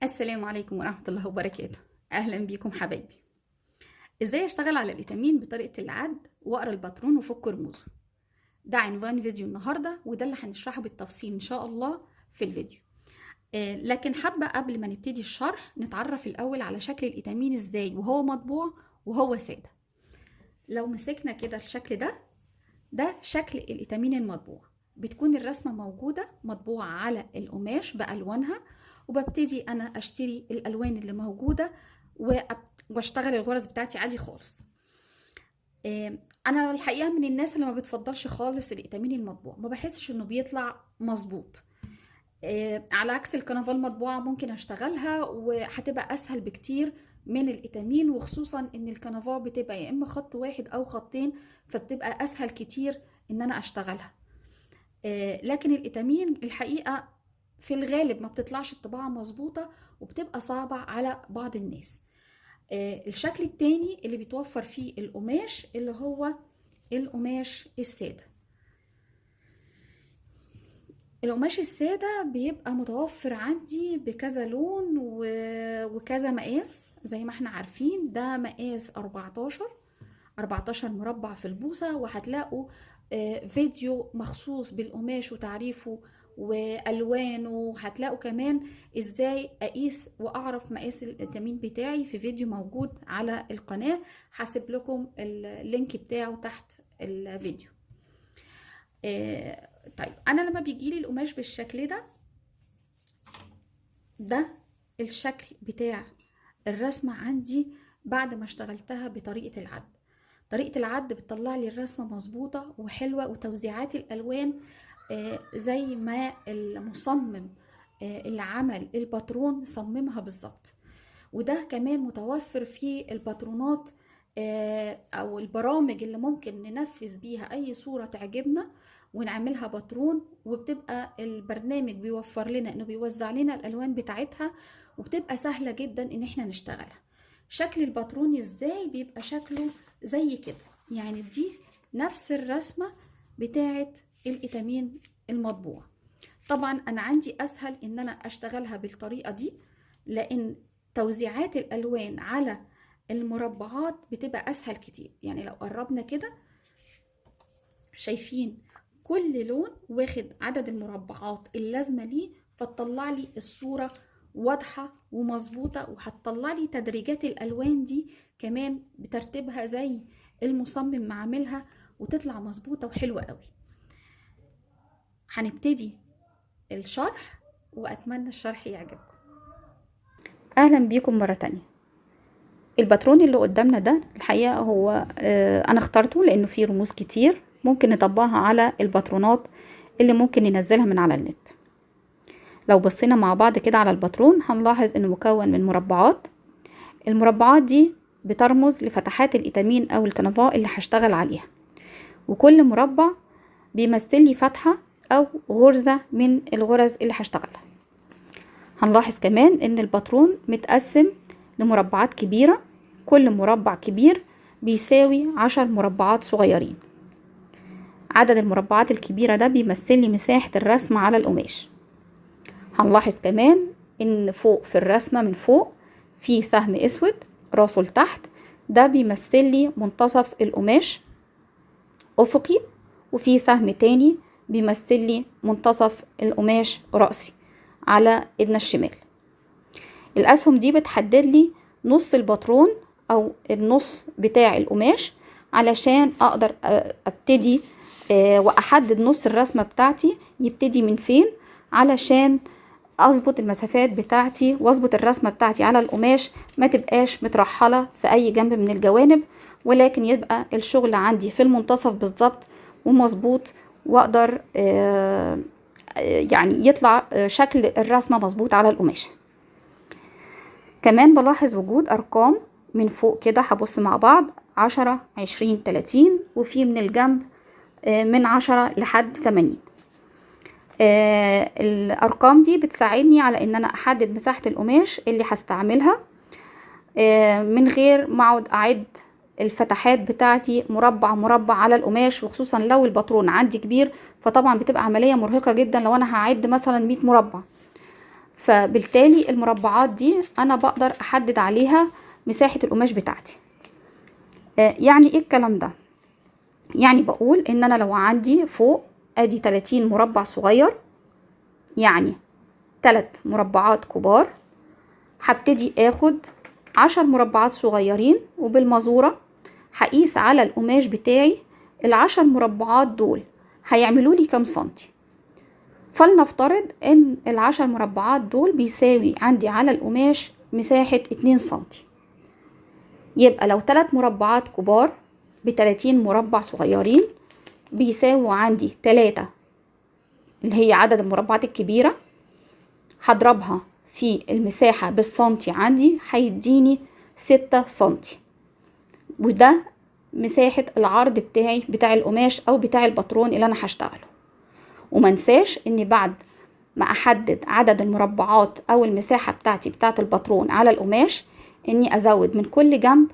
السلام عليكم ورحمة الله وبركاته. أهلا بيكم حبايبي. إزاي أشتغل على الإتامين بطريقة العد وأقرأ الباترون وفك رموزه؟ ده عنوان فيديو النهاردة، وده اللي هنشرحه بالتفصيل إن شاء الله في الفيديو. لكن حابة قبل ما نبتدي الشرح نتعرف الأول على شكل الإتامين إزاي وهو مطبوع وهو سادة. لو مسكنا كده الشكل ده شكل الإتامين المطبوع. بتكون الرسمة موجودة مطبوعة على القماش بألوانها، وببتدي أنا أشتري الألوان اللي موجودة واشتغل الغرز بتاعتي عادي خالص. أنا الحقيقة من الناس اللي ما بتفضلش خالص الإتامين المطبوع، ما بحسش إنه بيطلع مظبوط. على عكس الكنفال المطبوعة ممكن أشتغلها وهتبقى أسهل بكتير من الإتامين، وخصوصا إن الكنفال بتبقى يا إما خط واحد أو خطين، فبتبقى أسهل كتير إن أنا أشتغلها. لكن الإتامين الحقيقة في الغالب ما بتطلعش الطباعة مظبوطة وبتبقى صعبة على بعض الناس. الشكل التاني اللي بيتوفر فيه القماش اللي هو القماش السادة. القماش السادة بيبقى متوفر عندي بكذا لون وكذا مقاس. زي ما احنا عارفين ده مقاس 14 مربع في البوصة، وهتلاقوا فيديو مخصوص بالقماش وتعريفه والوانه. هتلاقوا كمان ازاي اقيس واعرف مقاس الإتامين بتاعي في فيديو موجود على القناة، هسيب لكم اللينك بتاعه تحت الفيديو. طيب انا لما بيجيلي القماش بالشكل ده الشكل بتاع الرسمة عندي بعد ما اشتغلتها بطريقة العد. طريقة العد بتطلع لي الرسمة مظبوطة وحلوة، وتوزيعات الألوان زي ما المصمم اللي عمل الباترون صممها بالظبط. وده كمان متوفر في الباترونات أو البرامج اللي ممكن ننفذ بيها أي صورة تعجبنا ونعملها باترون، وبتبقى البرنامج بيوفر لنا إنه بيوزع لنا الألوان بتاعتها، وبتبقى سهلة جدا إن احنا نشتغلها. شكل الباترون ازاي بيبقى شكله زي كده، يعني دي نفس الرسمة بتاعت الإتامين المطبوع. طبعا انا عندي اسهل ان انا اشتغلها بالطريقة دي، لان توزيعات الالوان على المربعات بتبقى اسهل كتير. يعني لو قربنا كده شايفين كل لون واخد عدد المربعات اللازمة ليه، فتطلع لي الصورة واضحة ومظبوطة، وهتطلع لي تدريجات الألوان دي كمان بترتيبها زي المصمم معاملها، وتطلع مظبوطة وحلوة قوي. هنبتدي الشرح وأتمنى الشرح يعجبكم. أهلا بيكم مرة تانية. الباترون اللي قدامنا ده الحقيقة هو أنا اخترته لأنه فيه رموز كتير ممكن نطبقها على الباترونات اللي ممكن ننزلها من على النت. لو بصينا مع بعض كده على الباترون هنلاحظ انه مكون من مربعات. المربعات دي بترمز لفتحات الإتامين او الكنفا اللي هشتغل عليها، وكل مربع بيمثل لي فتحة او غرزة من الغرز اللي هشتغلها. هنلاحظ كمان ان الباترون متقسم لمربعات كبيرة، كل مربع كبير بيساوي 10 مربعات صغيرين. عدد المربعات الكبيرة ده بيمثل لي مساحة الرسم على القماش. هنلاحظ كمان ان فوق في الرسمة من فوق في سهم اسود راسه لتحت، ده بيمثل لي منتصف القماش افقي، وفي سهم تاني بيمثل لي منتصف القماش رأسي على ايدنا الشمال. الاسهم دي بتحدد لي نص الباترون او النص بتاع القماش، علشان اقدر ابتدي واحدد نص الرسمة بتاعتي يبتدي من فين، علشان اظبط المسافات بتاعتي واظبط الرسمة بتاعتي على القماش ما تبقاش مترحلة في اي جنب من الجوانب، ولكن يبقى الشغل عندي في المنتصف بالظبط ومظبوط، واقدر يعني يطلع شكل الرسمة مظبوط على القماش. كمان بلاحظ وجود ارقام من فوق كده، هبص مع بعض 10 20 30، وفي من الجنب من 10 لحد 80. الارقام دي بتساعدني على ان انا احدد مساحة القماش اللي هستعملها من غير ما اقعد اعد الفتحات بتاعتي مربع مربع على القماش، وخصوصا لو الباترون عندي كبير فطبعا بتبقى عملية مرهقة جدا لو انا هعد مثلا 100 مربع. فبالتالي المربعات دي انا بقدر احدد عليها مساحة القماش بتاعتي. يعني ايه الكلام ده؟ يعني بقول ان انا لو عندي فوق ادي 30 مربع صغير، يعني 3 مربعات كبار، هبتدي اخد 10 مربعات صغيرين، وبالمزورة هقيس على القماش بتاعي ال10 مربعات دول هيعملوا لي كام سنتي. فلنفترض ان ال10 مربعات دول بيساوي عندي على القماش مساحة 2 سنتي. يبقى لو 3 مربعات كبار ب30 مربع صغيرين بيساووا عندي 3 اللي هي عدد المربعات الكبيرة، هضربها في المساحة بالسنتي عندي هيديني 6 سنتي، وده مساحة العرض بتاعي بتاع القماش او بتاع الباترون اللي انا هشتغله. ومنساش اني بعد ما احدد عدد المربعات او المساحة بتاعتي بتاعت الباترون على القماش اني ازود من كل جنب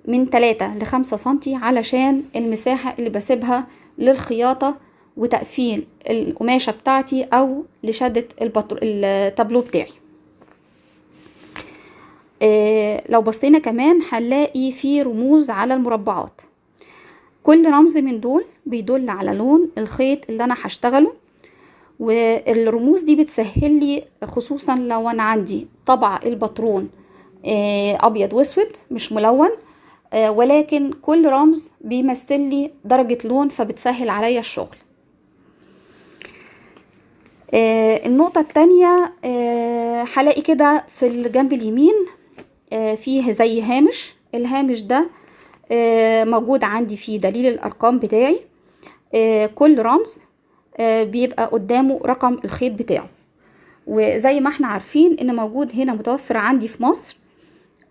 من 3 ل 5 سنتي علشان المساحة اللي بسيبها للخياطة وتقفيل القماشة بتاعتي او لشدة التابلو بتاعي. لو بصينا كمان هنلاقي في رموز على المربعات. كل رمز من دول بيدل على لون الخيط اللي انا هشتغله، والرموز دي بتسهل لي خصوصا لو انا عندي طبع الباترون ابيض واسود مش ملون، ولكن كل رمز بيمثل لي درجة لون فبتسهل عليا الشغل. النقطة التانية هلاقي كده في الجنب اليمين فيه زي هامش. الهامش ده موجود عندي فيه دليل الارقام بتاعي. كل رمز بيبقى قدامه رقم الخيط بتاعه، وزي ما احنا عارفين ان موجود هنا متوفر عندي في مصر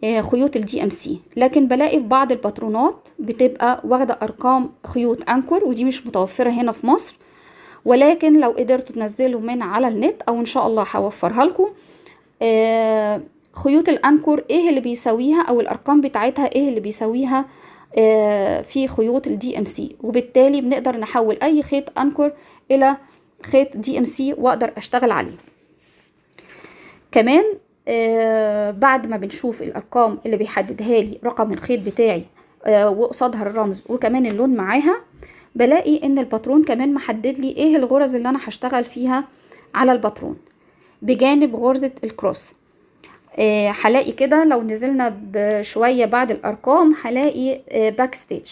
خيوط الدي ام سي، لكن بلاقي في بعض الباترونات بتبقى واخده ارقام خيوط انكر، ودي مش متوفره هنا في مصر. ولكن لو قدرتوا تنزلوا من على النت او ان شاء الله هوفرها لكم خيوط الانكر ايه اللي بيساويها او الارقام بتاعتها ايه اللي بيساويها في خيوط الدي ام سي، وبالتالي بنقدر نحول اي خيط انكر الى خيط دي ام سي واقدر اشتغل عليه. كمان بعد ما بنشوف الارقام اللي بيحددها لي رقم الخيط بتاعي وقصادها الرمز وكمان اللون معاها، بلاقي ان الباترون كمان محدد لي ايه الغرز اللي انا هشتغل فيها على الباترون بجانب غرزة الكروس. هلاقي كده لو نزلنا بشوية بعد الارقام هلاقي باك ستيج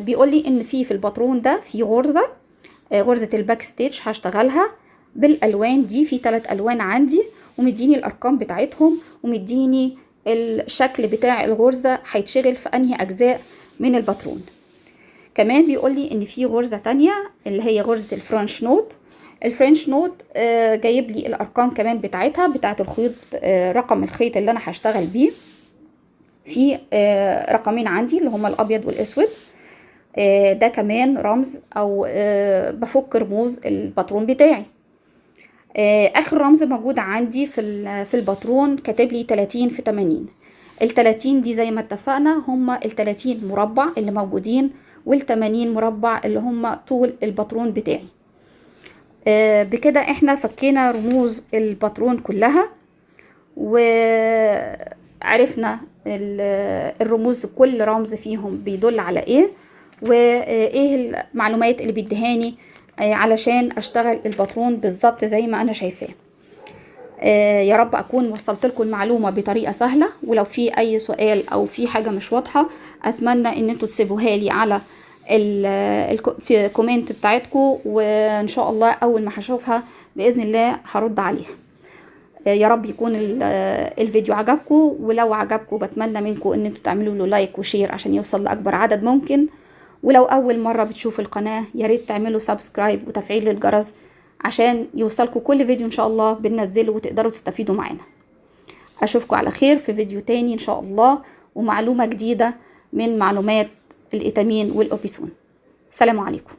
بيقول لي ان في الباترون ده في غرزة الباك ستيج هشتغلها بالالوان دي، في 3 الوان عندي، ومديني الارقام بتاعتهم ومديني الشكل بتاع الغرزة هيتشغل في انهي اجزاء من الباترون. كمان بيقول لي ان في غرزة تانية اللي هي غرزة الفرنش نوت. الفرنش نوت جايب لي الارقام كمان بتاعت الخيوط، رقم الخيط اللي انا هشتغل بيه. في رقمين عندي اللي هما الابيض والاسود، ده كمان رمز او بفك رموز الباترون بتاعي. اخر رمز موجود عندي في الباترون كاتب لي 30 في 80. ال30 دي زي ما اتفقنا هما ال30 مربع اللي موجودين، وال80 مربع اللي هما طول الباترون بتاعي. بكده احنا فكينا رموز الباترون كلها، وعرفنا الرموز كل رمز فيهم بيدل على ايه، وايه المعلومات اللي بيدهاني علشان اشتغل الباترون بالظبط زي ما انا شايفاه. يا رب اكون وصلت لكم المعلومه بطريقه سهله، ولو في اي سؤال او في حاجه مش واضحه اتمنى ان انتوا تسيبوها لي على في كومنت بتاعتكم، وان شاء الله اول ما هشوفها باذن الله هرد عليها. يا رب يكون الفيديو عجبكم، ولو عجبكم بتمنى منكم ان انتوا تعملوا له لايك وشير عشان يوصل لاكبر عدد ممكن. ولو اول مره بتشوفوا القناه يا ريت تعملوا سبسكرايب وتفعيل الجرس عشان يوصلكم كل فيديو ان شاء الله بننزله وتقدروا تستفيدوا معانا. اشوفكم على خير في فيديو تاني ان شاء الله، ومعلومه جديده من معلومات الإتامين والأوبيسون. السلام عليكم.